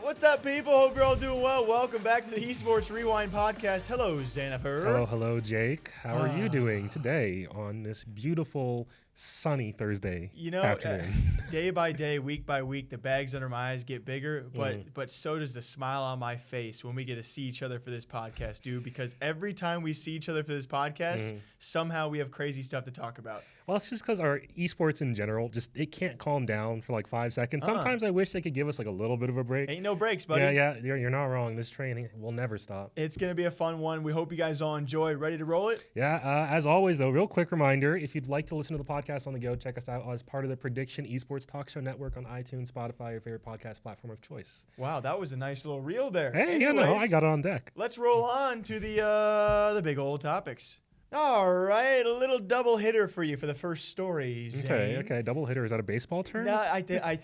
What's up, people? Hope you're all doing well. Welcome back to the Esports Rewind podcast. Hello, Xanafer. Hello, Jake. How are you doing today on this beautiful, sunny Thursday afternoon? Day by day, week by week, the bags under my eyes get bigger, but so does the smile on my face when we get to see each other for this podcast, dude, because every time we see each other for this podcast, somehow we have crazy stuff to talk about. Well, it's just because our esports in general, it can't calm down for like 5 seconds. Sometimes I wish they could give us like a little bit of a break. Ain't no breaks, buddy. Yeah, you're not wrong. This train will never stop. It's going to be a fun one. We hope you guys all enjoy. Ready to roll it? Yeah, as always, though, real quick reminder, if you'd like to listen to the podcast on the go, check us out as part of the Prediction Esports Talk Show Network on iTunes, Spotify, your favorite podcast platform of choice. Wow, that was a nice little reel there. Hey, Anyways, I got it on deck. Let's roll on to the big old topics. All right, a little double hitter for you for the first stories. Okay, double hitter. Is that a baseball term? No,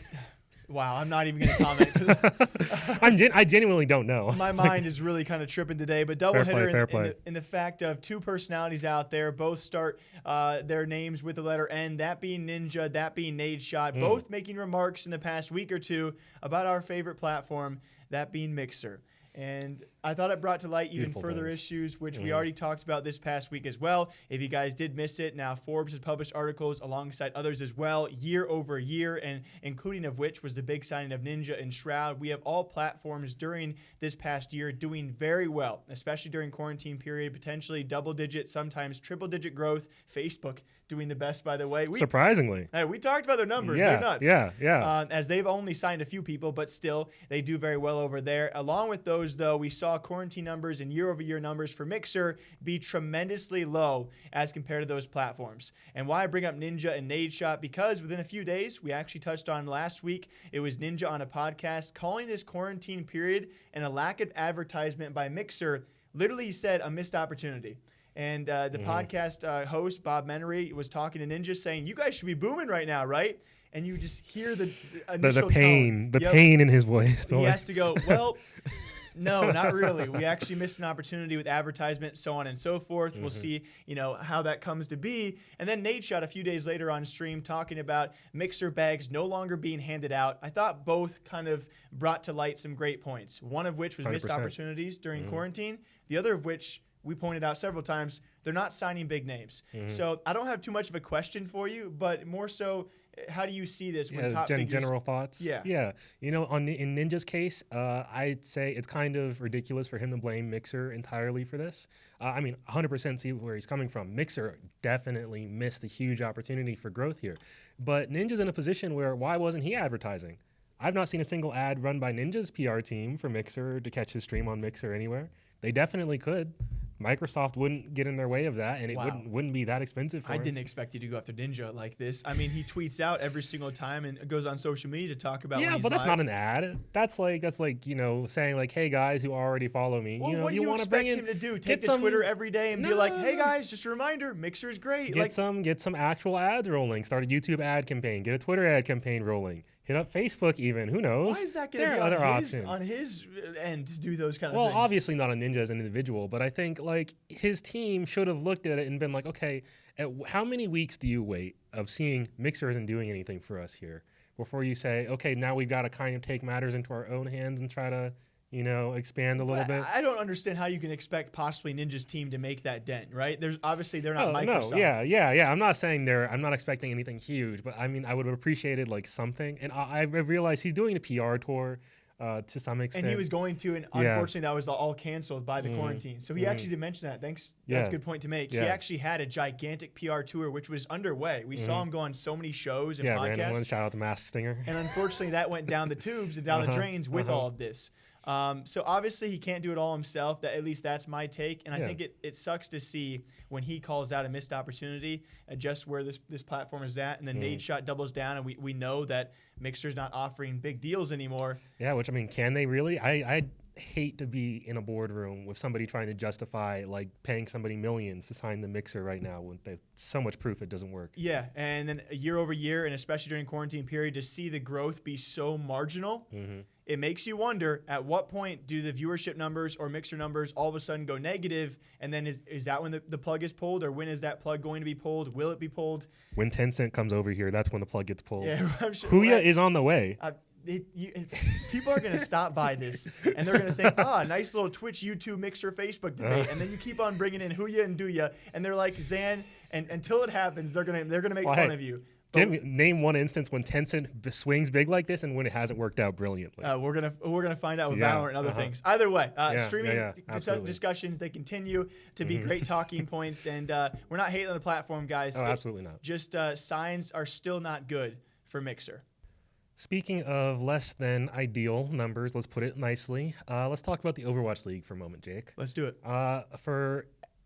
wow, I'm not even going to comment. 'Cause I genuinely don't know. My mind is really kind of tripping today, but double hitter fair play. In the fact of two personalities out there, both start their names with the letter N, that being Ninja, that being Nadeshot, both making remarks in the past week or two about our favorite platform, that being Mixer. And I thought it brought to light even further issues, which we already talked about this past week as well. If you guys did miss it, now Forbes has published articles alongside others as well, year over year, and including of which was the big signing of Ninja and Shroud. We have all platforms during this past year doing very well, especially during quarantine period, potentially double-digit, sometimes triple-digit growth. Facebook doing the best, by the way. Surprisingly. We talked about their numbers. Yeah, they're nuts. Yeah. As they've only signed a few people, but still, they do very well over there. Along with those, though, we saw quarantine numbers and year-over-year numbers for Mixer be tremendously low as compared to those platforms. And why I bring up Ninja and Nadeshot, because within a few days, we actually touched on last week, it was Ninja on a podcast calling this quarantine period and a lack of advertisement by Mixer, literally he said a missed opportunity. And the podcast host, Bob Menery, was talking to Ninja saying, you guys should be booming right now, right? And you just hear the initial pain, tone. The pain in his voice. He has to go, well, no, not really. We actually missed an opportunity with advertisement, so on and so forth. We'll see, how that comes to be. And then Nadeshot a few days later on stream talking about Mixer bags no longer being handed out. I thought both kind of brought to light some great points. One of which was 100%. Missed opportunities during quarantine. The other of which we pointed out several times, they're not signing big names. So I don't have too much of a question for you, but more so, how do you see this when top figures? General thoughts? Yeah. In Ninja's case, I'd say it's kind of ridiculous for him to blame Mixer entirely for this. 100% see where he's coming from. Mixer definitely missed a huge opportunity for growth here. But Ninja's in a position where, why wasn't he advertising? I've not seen a single ad run by Ninja's PR team for Mixer to catch his stream on Mixer anywhere. They definitely could. Microsoft wouldn't get in their way of that, and it wouldn't be that expensive for him. I didn't expect you to go after Ninja like this. I mean, he tweets out every single time and goes on social media to talk about when he's but that's live. not an ad. That's like saying like, hey guys who already follow me, well, what do you expect him to do? Take to Twitter every day and be like, hey guys, just a reminder, Mixer is great. Get some actual ads rolling. Start a YouTube ad campaign. Get a Twitter ad campaign rolling. Hit up Facebook even. Who knows? Why is that going to be other options on his end to do those kind of things? things? Well, obviously not on Ninja as an individual, but I think like his team should have looked at it and been like, okay, how many weeks do you wait of seeing Mixer isn't doing anything for us here before you say, okay, now we've got to kind of take matters into our own hands and try to expand a little bit. I don't understand how you can expect possibly Ninja's team to make that dent, right? They're not Microsoft. No, yeah. I'm not expecting anything huge, but I mean, I would have appreciated like something. And I've realized he's doing a PR tour to some extent. And he was going to, and unfortunately that was all canceled by the quarantine. So he actually did mention that. Thanks. That's a good point to make. He actually had a gigantic PR tour, which was underway. We saw him go on so many shows and podcasts. Random one, shout out to Masked Singer. And unfortunately that went down the tubes and down the drains with all of this. So obviously he can't do it all himself. At least that's my take. And I think it sucks to see when he calls out a missed opportunity just where this platform is at. And then Nadeshot doubles down, and we know that Mixer's not offering big deals anymore. Yeah, which, I mean, can they really? I hate to be in a boardroom with somebody trying to justify like paying somebody millions to sign the Mixer right now when there's so much proof it doesn't work. Yeah, and then year over year, and especially during quarantine period, to see the growth be so marginal, it makes you wonder at what point do the viewership numbers or Mixer numbers all of a sudden go negative, and then is that when the plug is pulled, or when is that plug going to be pulled? Will it be pulled? When Tencent comes over here, that's when the plug gets pulled. Yeah, I'm sure, Huya is on the way. people are going to stop by this and they're going to think, nice little Twitch, YouTube, Mixer, Facebook debate. And then you keep on bringing in Huya and Duya, and they're like, Zan, and until it happens, they're going to make fun of you. Name one instance when Tencent swings big like this and when it hasn't worked out brilliantly. We're gonna find out with Valorant and other things. Either way, streaming discussions, they continue to be great talking points, and we're not hating on the platform, guys. Oh, absolutely not. Just signs are still not good for Mixer. Speaking of less than ideal numbers, let's put it nicely. Let's talk about the Overwatch League for a moment, Jake. Let's do it.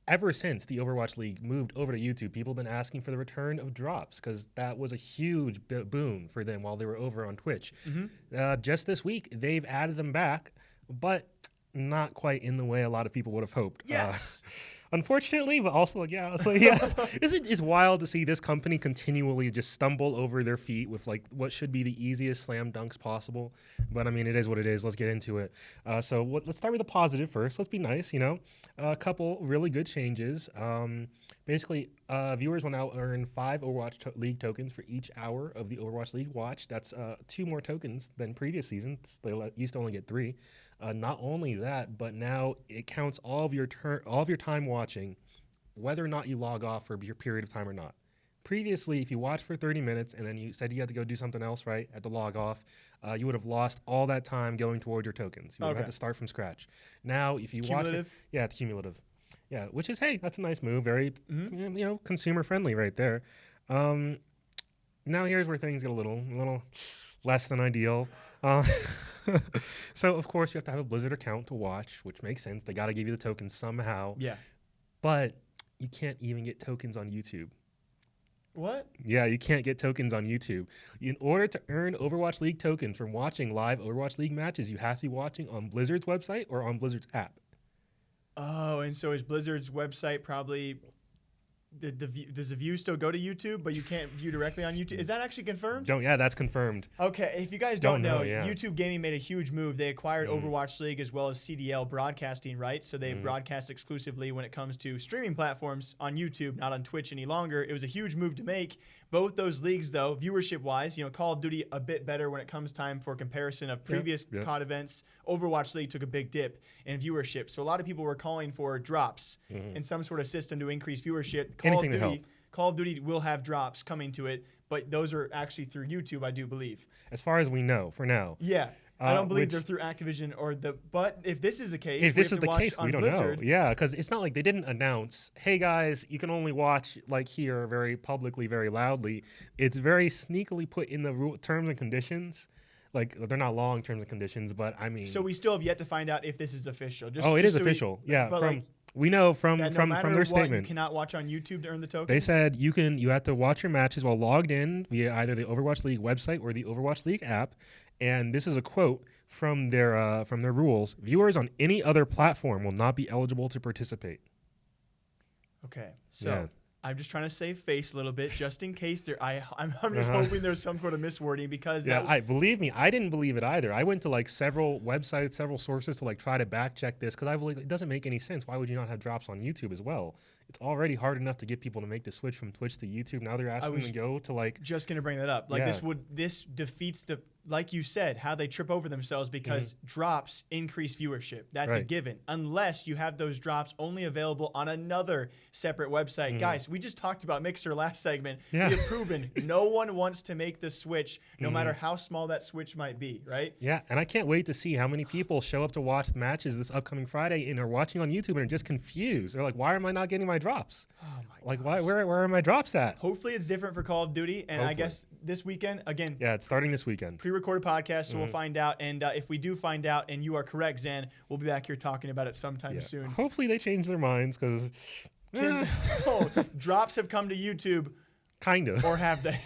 Ever since the Overwatch League moved over to YouTube, people have been asking for the return of drops because that was a huge boon for them while they were over on Twitch. Just this week, they've added them back, but not quite in the way a lot of people would have hoped. Yes. Unfortunately, but also, it's wild to see this company continually just stumble over their feet with like what should be the easiest slam dunks possible. But I mean, it is what it is. Let's get into it. Let's start with the positive first. Let's be nice, A couple really good changes. Basically, viewers will now earn 5 Overwatch League tokens for each hour of the Overwatch League watch. That's 2 more tokens than previous seasons. They used to only get 3. Not only that, but now it counts all of your time watching, whether or not you log off for your period of time or not. Previously, if you watched for 30 minutes and then you said you had to go do something else, right, at the log off, you would have lost all that time going toward your tokens. You would have to start from scratch. Now, if you watch it, it's cumulative. Yeah, which is, hey, that's a nice move. Very, consumer friendly right there. Now here's where things get a little less than ideal. So, of course, you have to have a Blizzard account to watch, which makes sense. They got to give you the tokens somehow. Yeah. But you can't even get tokens on YouTube. What? Yeah, you can't get tokens on YouTube. In order to earn Overwatch League tokens from watching live Overwatch League matches, you have to be watching on Blizzard's website or on Blizzard's app. Oh, and so is Blizzard's website probably... Does the view still go to YouTube, but you can't view directly on YouTube? Is that actually confirmed? That's confirmed. Okay, if you guys don't know, YouTube Gaming made a huge move. They acquired Overwatch League as well as CDL broadcasting rights, so they broadcast exclusively when it comes to streaming platforms on YouTube, not on Twitch any longer. It was a huge move to make. Both those leagues, though, viewership-wise, Call of Duty a bit better when it comes time for comparison of previous COD events. Overwatch League took a big dip in viewership, so a lot of people were calling for drops in some sort of system to increase viewership. Call of Duty will have drops coming to it, but those are actually through YouTube, I do believe. As far as we know, for now. Yeah. I don't believe they're through Activision but if this is the case, we don't know. Yeah, because it's not like they didn't announce, hey guys, you can only watch like here very publicly, very loudly. It's very sneakily put in the terms and conditions. Like they're not long terms and conditions, but I mean. So we still have yet to find out if this is official. It is official. We know from their statement. You cannot watch on YouTube to earn the tokens. They said you have to watch your matches while logged in via either the Overwatch League website or the Overwatch League app. And this is a quote from their rules. Viewers on any other platform will not be eligible to participate. Okay, so I'm just trying to save face a little bit, just in case I'm just hoping there's some sort of miswording because believe me, I didn't believe it either. I went to like several websites, several sources to like try to back check this because I believe it doesn't make any sense. Why would you not have drops on YouTube as well? It's already hard enough to get people to make the switch from Twitch to YouTube. Now they're asking them to go to like. Just gonna bring that up. Like this defeats the, like you said, how they trip over themselves because drops increase viewership. That's a given. Unless you have those drops only available on another separate website. Guys, we just talked about Mixer last segment. We have proven no one wants to make the switch, no matter how small that switch might be, right? Yeah, and I can't wait to see how many people show up to watch the matches this upcoming Friday and are watching on YouTube and are just confused. They're like, why am I not getting my drops? Oh my gosh. Like, where are my drops at? Hopefully it's different for Call of Duty, and I guess this weekend, again. Yeah, it's starting this weekend. Pre-recorded podcast, so we'll find out. And if we do find out, and you are correct, Zan, we'll be back here talking about it sometime soon. Hopefully they change their minds, because... drops have come to YouTube. Kind of. Or have they?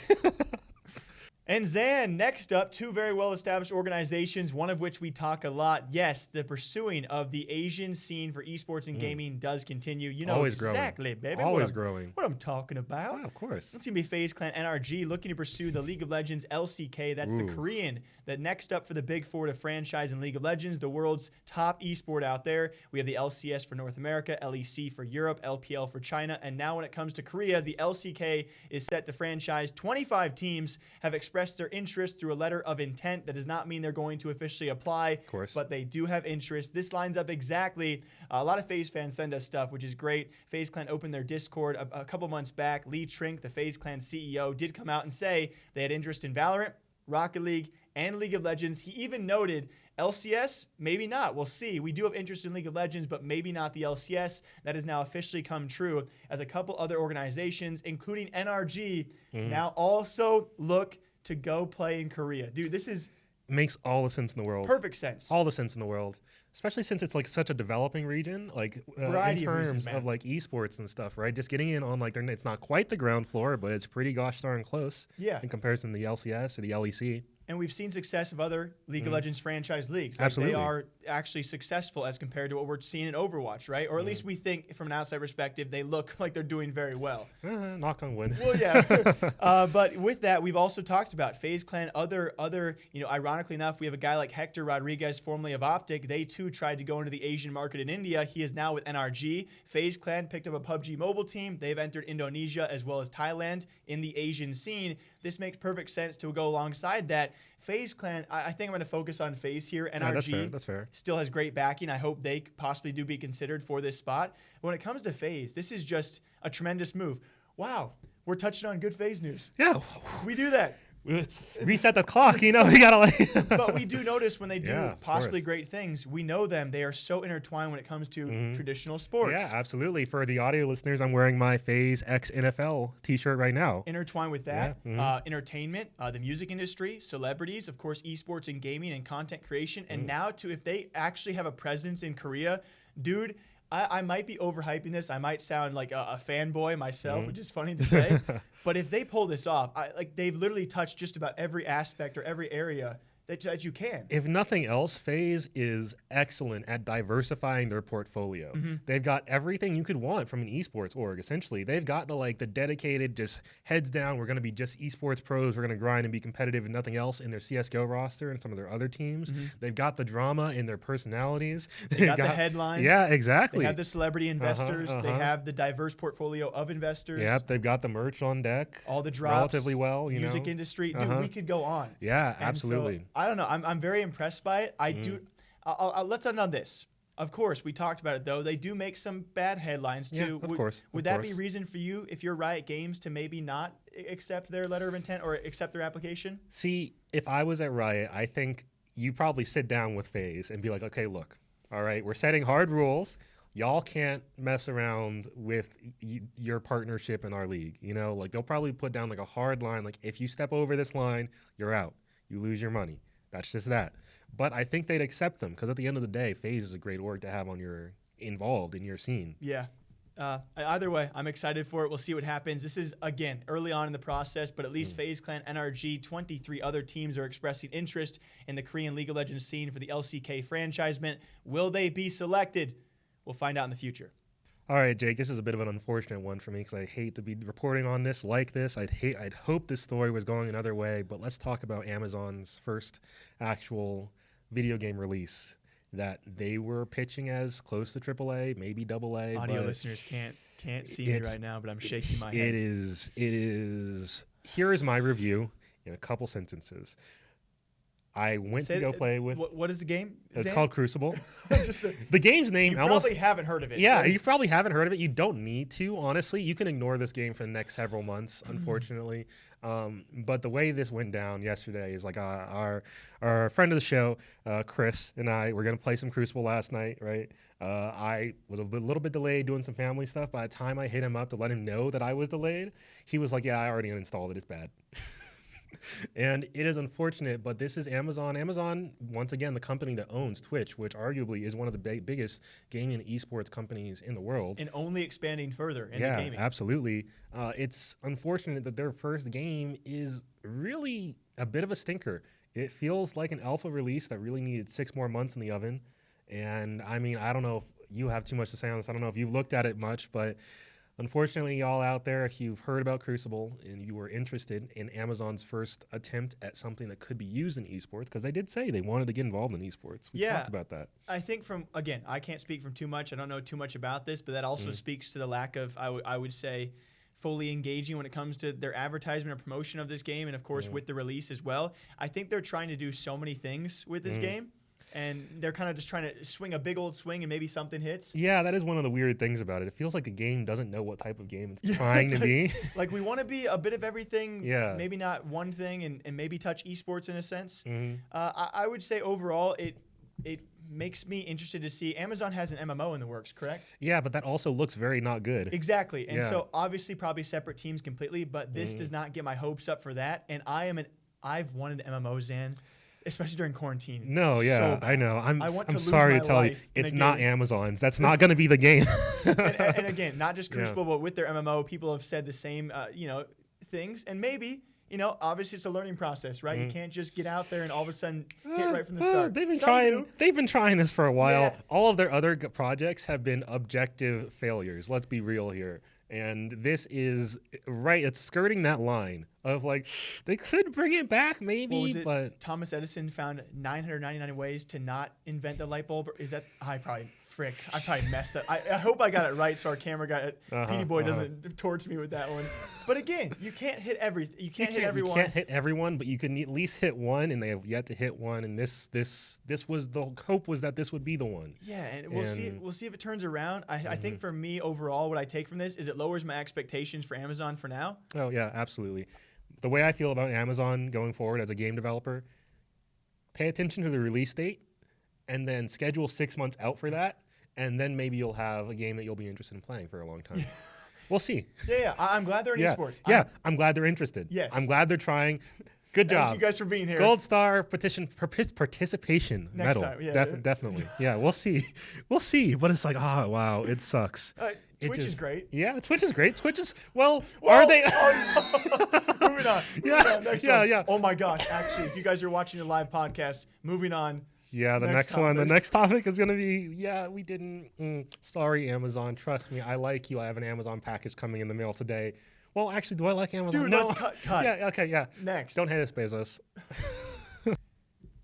And Zan, next up, 2 very well-established organizations, one of which we talk a lot. Yes, the pursuing of the Asian scene for esports and gaming does continue. You know always exactly, growing. Baby. Always growing. What I'm talking about. Yeah, of course. It's going to be FaZeClan NRG looking to pursue the League of Legends LCK. That's the Korean. That next up for the Big Four to franchise in League of Legends, the world's top esport out there. We have the LCS for North America, LEC for Europe, LPL for China, and now when it comes to Korea, the LCK is set to franchise. 25 teams have expressed expressed their interest through a letter of intent. That does not mean they're going to officially apply, of course, but they do have interest. This lines up exactly. A lot of FaZe fans send us stuff, which is great. FaZeClan opened their Discord a couple months back. Lee Trink, the FaZeClan CEO, did come out and say they had interest in Valorant, Rocket League, and League of Legends. He even noted LCS, maybe not. We'll see. We do have interest in League of Legends, but maybe not the LCS. That has now officially come true as a couple other organizations, including NRG, now also look to go play in Korea. Dude, this is... makes all the sense in the world. Perfect sense. All the sense in the world. Especially since it's like such a developing region, like in terms of like esports and stuff, right? Just getting in on like it's not quite the ground floor, but it's pretty gosh darn close. Yeah. In comparison to the LCS or the LEC. And we've seen success of other League of Legends franchise leagues. Like Absolutely. They are actually successful as compared to what we're seeing in Overwatch, right? Or at least we think from an outside perspective, they look like they're doing very well. Knock on wood. Well, yeah. But with that, we've also talked about FaZeClan, other, ironically enough, we have a guy like Hector Rodriguez, formerly of Optic. They too tried to go into the Asian market in India. He is now with NRG. FaZeClan picked up a PUBG Mobile team. They've entered Indonesia as well as Thailand in the Asian scene. This makes perfect sense to go alongside that. FaZeClan, I think I'm going to focus on FaZe here. NRG that's fair. Still has great backing. I hope they possibly do be considered for this spot. But when it comes to FaZe, this is just a tremendous move. Wow, we're touching on good FaZe news. Yeah. We do that. Let's reset the clock, you gotta like. But we do notice when they do Yeah, possibly great things, we know them. They are so intertwined when it comes to traditional sports. Yeah, absolutely. For the audio listeners, I'm wearing my FaZe X NFL t-shirt right now. Intertwined with that, entertainment, the music industry, celebrities, of course, esports and gaming and content creation. And now if they actually have a presence in Korea, dude, I might be overhyping this. I might sound like a fanboy myself, which is funny to say. But if they pull this off, they've literally touched just about every aspect or every area that you can. If nothing else, FaZe is excellent at diversifying their portfolio. They've got everything you could want from an esports org, essentially. They've got the dedicated, just heads down, we're going to be just esports pros, we're going to grind and be competitive and nothing else in their CSGO roster and some of their other teams. They've got the drama in their personalities. They got the headlines. Yeah, exactly. They have the celebrity investors. They have the diverse portfolio of investors. Yep, they've got the merch on deck. All the drops. Relatively well, music industry. Dude, we could go on. Yeah, And absolutely. so, I don't know. I'm very impressed by it. Let's end on this. Of course, we talked about it, though. They do make some bad headlines, too. Yeah, of course. Would that be reason for you, if you're Riot Games, to maybe not accept their letter of intent or accept their application? See, if I was at Riot, I think you probably sit down with FaZe and be like, okay, look, all right, we're setting hard rules. Y'all can't mess around with your partnership in our league. They'll probably put down a hard line. If you step over this line, you're out. You lose your money. That's just that. But I think they'd accept them because at the end of the day, FaZe is a great org to have involved in your scene. Yeah. Either way, I'm excited for it. We'll see what happens. This is, again, early on in the process, but at least FaZeClan, NRG, 23 other teams are expressing interest in the Korean League of Legends scene for the LCK franchisement. Will they be selected? We'll find out in the future. All right, Jake, this is a bit of an unfortunate one for me because I hate to be reporting on this like this. I'd hope this story was going another way, but let's talk about Amazon's first actual video game release that they were pitching as close to AAA, maybe AA. Audio listeners can't see me right now, but I'm shaking my head. It is. Here is my review in a couple sentences. I went to go play with... What is the game? It's called Crucible. The game's name... You probably haven't heard of it. Yeah, you probably haven't heard of it. You don't need to, honestly. You can ignore this game for the next several months, unfortunately. But the way this went down yesterday is our friend of the show, Chris, and I were going to play some Crucible last night, right? I was a little bit delayed doing some family stuff. By the time I hit him up to let him know that I was delayed, he was like, yeah, I already uninstalled it. It's bad. And it is unfortunate, but this is Amazon. Amazon, once again, the company that owns Twitch, which arguably is one of the biggest gaming and esports companies in the world. And only expanding further into gaming. Yeah, absolutely. It's unfortunate that their first game is really a bit of a stinker. It feels like an alpha release that really needed 6 more months in the oven. And, I mean, I don't know if you have too much to say on this. I don't know if you've looked at it much, but... unfortunately, y'all out there, if you've heard about Crucible and you were interested in Amazon's first attempt at something that could be used in esports, because they did say they wanted to get involved in esports. We talked about that. I think I can't speak from too much. I don't know too much about this, but that also speaks to the lack of, I would say, fully engaging when it comes to their advertisement or promotion of this game, and of course with the release as well. I think they're trying to do so many things with this game, and they're kind of just trying to swing a big old swing and maybe something hits. Yeah, that is one of the weird things about it. It feels like the game doesn't know what type of game it's trying to be. Like we want to be a bit of everything, Yeah. maybe not one thing, and maybe touch esports in a sense. I would say overall it makes me interested to see. Amazon has an MMO in the works, correct? Yeah, but that also looks very not good. Exactly. And Yeah. so obviously probably separate teams completely, but this does not get my hopes up for that. And I've wanted MMO, Zan, especially during quarantine. No, yeah, so bad. I know. I want to I'm lose sorry my to tell you, life in it's a not game. Amazon's. That's not going to be the game. and again, not just Crucible, but with their MMO, people have said the same, things. And maybe, obviously it's a learning process, right? You can't just get out there and all of a sudden hit right from the start. They've been Some trying. do. They've been trying this for a while. Yeah. All of their other projects have been objective failures. Let's be real here. And this is right. It's skirting that line of like they could bring it back, maybe, What was it? but Thomas Edison found 999 ways to not invent the light bulb. Is that? I probably messed up. I hope I got it right, so our camera guy, Petey Boy, doesn't torch me with that one. But again, you can't hit everything. You can't hit everyone. You can't hit everyone, but you can at least hit one, and they have yet to hit one. And this was the hope was that this would be the one. Yeah, and we'll see. We'll see if it turns around. I think for me overall, what I take from this is it lowers my expectations for Amazon for now. Oh yeah, absolutely. The way I feel about Amazon going forward as a game developer, pay attention to the release date, and then schedule 6 months out for that, and then maybe you'll have a game that you'll be interested in playing for a long time. We'll see. Yeah. I'm glad they're in esports. I'm glad they're interested. Yes. I'm glad they're trying. Good job. Thank you guys for being here. Gold star participation Next medal. time, yeah. Definitely. Yeah, we'll see. We'll see. But it's like, oh wow, it sucks. Twitch is great. Yeah, Twitch is great. Twitch is are they? Moving on. Yeah, Next yeah, one. yeah. Oh my gosh! Actually, if you guys are watching the live podcast, moving on. Yeah, the next one. The next topic is gonna be. Yeah, we didn't. Sorry, Amazon. Trust me, I like you. I have an Amazon package coming in the mail today. Well, actually, do I like Amazon? Dude, no. let's cut. Yeah. Okay. Yeah. Next. Don't hate us, Bezos.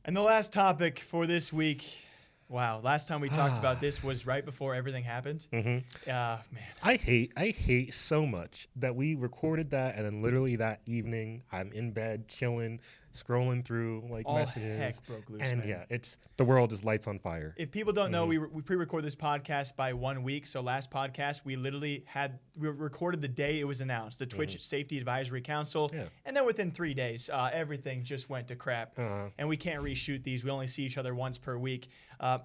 And the last topic for this week. Wow, last time we talked about this was right before everything happened. Man. I hate so much that we recorded that, and then literally that evening, I'm in bed chilling, scrolling through All messages. heck broke loose, and man. yeah, it's the world is lights on fire. If people don't know, we pre-record this podcast by 1 week. So last podcast, we literally recorded the day it was announced, the Twitch Safety Advisory Council. Yeah. And then within 3 days, everything just went to crap. And we can't reshoot these. We only see each other once per week.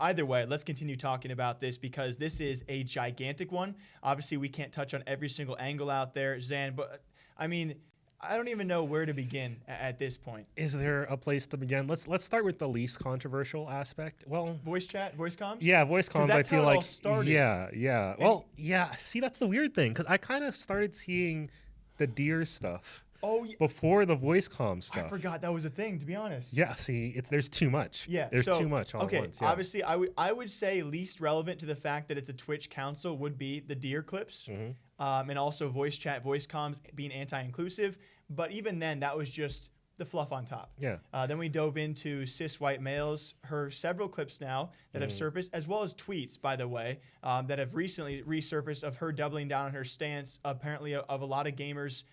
Either way, let's continue talking about this because this is a gigantic one. Obviously, we can't touch on every single angle out there, Zan, but I mean, I don't even know where to begin at this point. Is there a place to begin? Let's start with the least controversial aspect. Well, Voice chat, voice comms? yeah, voice comms. that's I feel how it all like started. yeah. Well, yeah. See, that's the weird thing because I kind of started seeing the deer stuff Oh, yeah. before the voice comm stuff. I forgot that was a thing, to be honest. Yeah. See, there's too much. Yeah, there's so, too much all okay, at once. Yeah. obviously, I would say least relevant to the fact that it's a Twitch council would be the deer clips, and also voice chat, voice comms being anti-inclusive. But even then, that was just the fluff on top. Yeah. Then we dove into cis white males, her several clips now that have surfaced, as well as tweets, by the way, that have recently resurfaced of her doubling down on her stance, apparently of a lot of gamers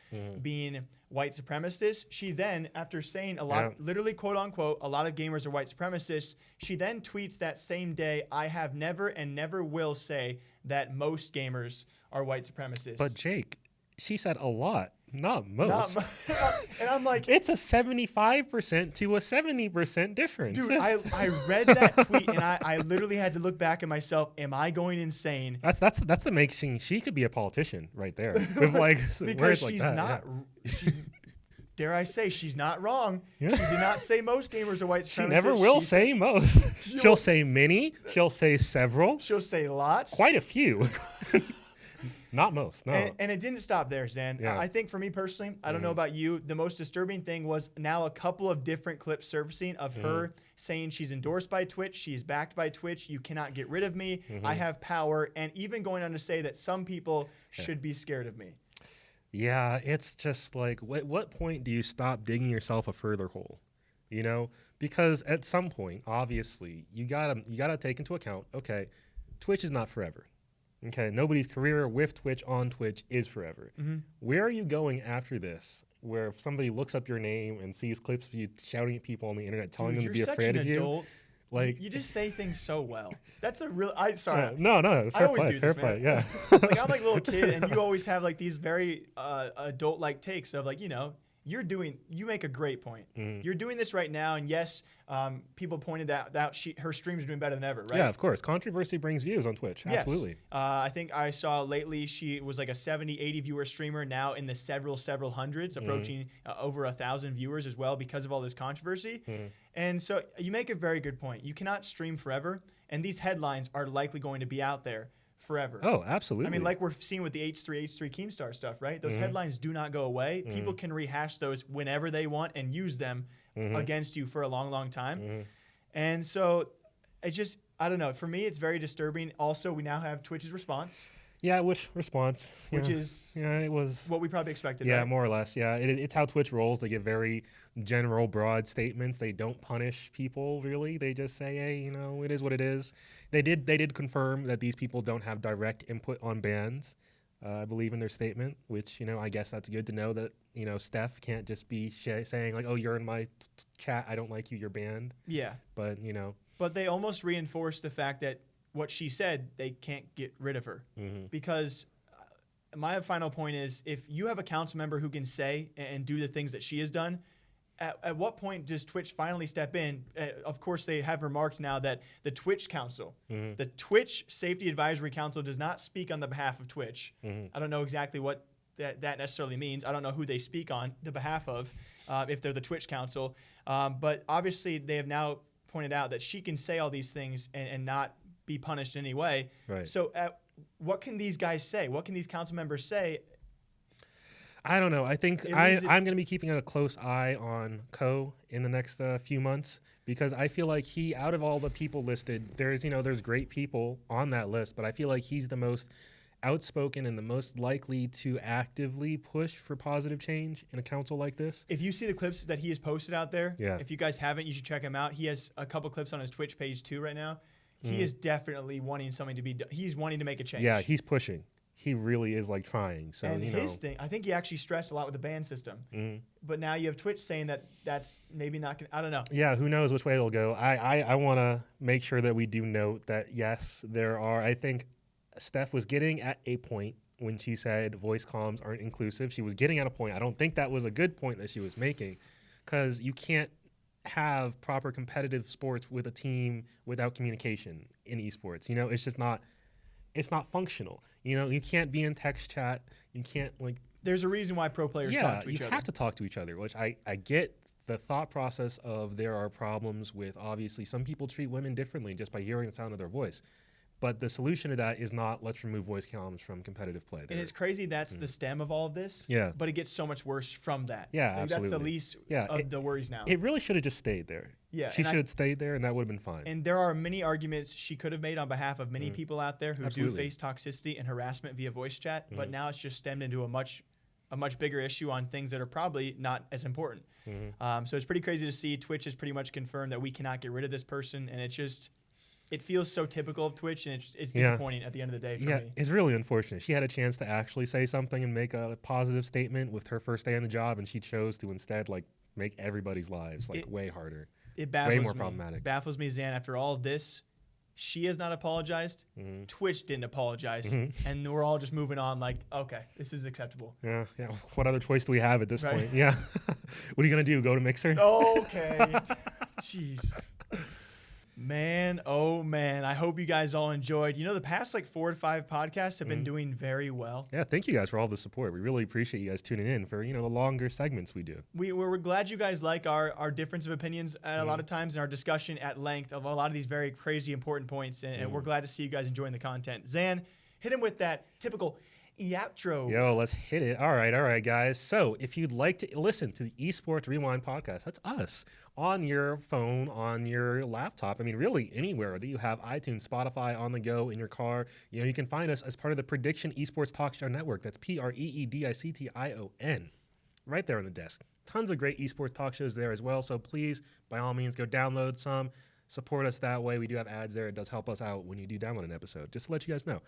being white supremacists. She then, after saying a lot, literally quote unquote, a lot of gamers are white supremacists, she then tweets that same day, I have never and never will say that most gamers are white supremacists. But Jake, she said a lot, not most. And I'm like, it's a 75% to a 70% difference. dude, I read that tweet and I literally had to look back at myself. Am I going insane? That's the making. She could be a politician right there with like Because words like she's that. not. She's, dare I say, she's not wrong. Yeah. She did not say most gamers are white supremacists. She never will say most. She'll say many. She'll say several. She'll say lots. Quite a few. Not most, no. And it didn't stop there, Zan. Yeah. I think for me personally, I don't know about you, the most disturbing thing was now a couple of different clips surfacing of her saying she's endorsed by Twitch, she's backed by Twitch, you cannot get rid of me, I have power, and even going on to say that some people should be scared of me. Yeah, it's just like, what point do you stop digging yourself a further hole? You know, because at some point, obviously, you gotta take into account, okay, Twitch is not forever. Okay, nobody's career with Twitch on Twitch is forever. Where are you going after this? Where if somebody looks up your name and sees clips of you shouting at people on the internet, telling them to be afraid of you, like you just say things so well. That's a real. Sorry. No, fair I always play, do fair this, play. man. Yeah. Like I'm like a little kid, and you always have like these very adult-like takes of like, you make a great point. You're doing this right now, and yes, people pointed that out. Her streams are doing better than ever, right? Yeah, of course. Controversy brings views on Twitch. Yes. Absolutely. I think I saw lately she was like a 70, 80 viewer streamer, now in the several hundreds, approaching over 1,000 viewers as well because of all this controversy. And so you make a very good point. You cannot stream forever, and these headlines are likely going to be out there forever. Oh, absolutely. I mean, like we're seeing with the H3 Keemstar stuff, right? Those headlines do not go away. People can rehash those whenever they want and use them against you for a long, long time. And so I don't know. For me, it's very disturbing. Also, we now have Twitch's response. Yeah, which response? Which is it was what we probably expected. Yeah, right? more or less. Yeah, it's how Twitch rolls. They give very general, broad statements. They don't punish people really. They just say, hey, it is what it is. They did confirm that these people don't have direct input on bans. I believe in their statement, which I guess that's good to know that Steph can't just be saying like, oh, you're in my chat, I don't like you, you're banned. Yeah. But But they almost reinforce the fact that what she said, they can't get rid of her. Because my final point is, if you have a council member who can say and do the things that she has done, at what point does Twitch finally step in? Of course, they have remarked now that the Twitch Council, the Twitch Safety Advisory Council, does not speak on the behalf of Twitch. I don't know exactly what that necessarily means. I don't know who they speak on the behalf of, if they're the Twitch Council. But obviously, they have now pointed out that she can say all these things and not be punished in any way. Right. So what can these guys say? What can these council members say? I don't know. I think I'm going to be keeping a close eye on Ko in the next few months, because I feel like out of all the people listed, there's great people on that list, but I feel like he's the most outspoken and the most likely to actively push for positive change in a council like this. If you see the clips that he has posted out there, yeah. If you guys haven't, you should check him out. He has a couple clips on his Twitch page too right now. He is definitely wanting something to be done. He's wanting to make a change. Yeah, he's pushing. He really is like trying. So and his thing, I think he actually stressed a lot with the ban system. But now you have Twitch saying that that's maybe not going to, I don't know. Yeah, who knows which way it'll go. I want to make sure that we do note that, yes, I think Steph was getting at a point when she said voice comms aren't inclusive. She was getting at a point. I don't think that was a good point that she was making, because you can't have proper competitive sports with a team without communication in esports. It's just not, it's not functional. You can't be in text chat. You can't There's a reason why pro players talk to each other. You have to talk to each other, which I get the thought process of there are problems with, obviously, some people treat women differently just by hearing the sound of their voice. But the solution to that is not let's remove voice comms from competitive play. And it's crazy that's the stem of all of this. Yeah. But it gets so much worse from that. Yeah, absolutely. That's the least of the worries now. It really should have just stayed there. Yeah. She should have stayed there, and that would have been fine. And there are many arguments she could have made on behalf of many people out there who do face toxicity and harassment via voice chat. But now it's just stemmed into a much bigger issue on things that are probably not as important. So it's pretty crazy to see. Twitch has pretty much confirmed that we cannot get rid of this person, and it feels so typical of Twitch, and it's disappointing at the end of the day for me. It's really unfortunate. She had a chance to actually say something and make a positive statement with her first day on the job, and she chose to instead make everybody's lives way harder. It baffles way more me. problematic. Baffles me, Zan. After all of this, she has not apologized. Twitch didn't apologize, and we're all just moving on. Okay, this is acceptable. Yeah. What other choice do we have at this point? Yeah. What are you gonna do? Go to Mixer? Okay. Jesus. Man, oh man, I hope you guys all enjoyed. The past 4 to 5 podcasts have been doing very well. Yeah, thank you guys for all the support. We really appreciate you guys tuning in for, the longer segments we do. We're glad you guys like our difference of opinions a lot of times in our discussion at length of a lot of these very crazy important points, and we're glad to see you guys enjoying the content. Zan, hit him with that typical outro. Yo, let's hit it. All right, guys. So if you'd like to listen to the Esports Rewind podcast, that's us, on your phone, on your laptop, really anywhere that you have iTunes, Spotify, on the go, in your car, you can find us as part of the Prediction Esports Talk Show Network. That's PREEDICTION. Right there on the desk. Tons of great esports talk shows there as well. So please, by all means, go download some. support us that way. We do have ads there. It does help us out when you do download an episode, just to let you guys know.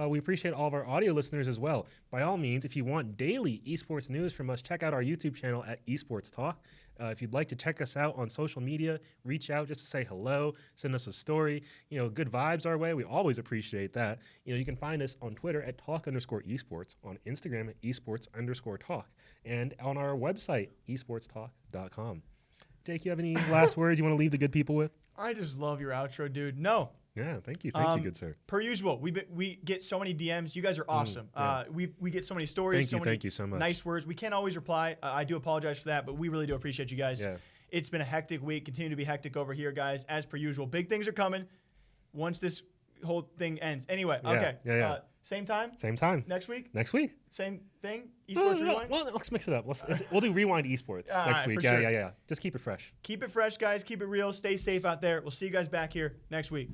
We appreciate all of our audio listeners as well. By all means, if you want daily esports news from us, check out our YouTube channel at Esports Talk. If you'd like to check us out on social media, reach out just to say hello, send us a story, good vibes our way. We always appreciate that. You can find us on Twitter at talk_esports, on Instagram at esports_talk, and on our website, esportstalk.com. Jake, you have any last words you want to leave the good people with? I just love your outro, dude. No. Yeah, thank you. Thank you, good sir. Per usual, we get so many DMs. You guys are awesome. Yeah. We get so many stories. Thank you so much. Nice words. We can't always reply. I do apologize for that, but we really do appreciate you guys. Yeah. It's been a hectic week. Continue to be hectic over here, guys. As per usual, big things are coming once this whole thing ends. Anyway, okay. Yeah. Same time? Same time. Next week? Next week. Same thing? Esports Rewind? Well, let's mix it up. We'll do Rewind Esports next week. Sure. Yeah. Just keep it fresh. Keep it fresh, guys. Keep it real. Stay safe out there. We'll see you guys back here next week.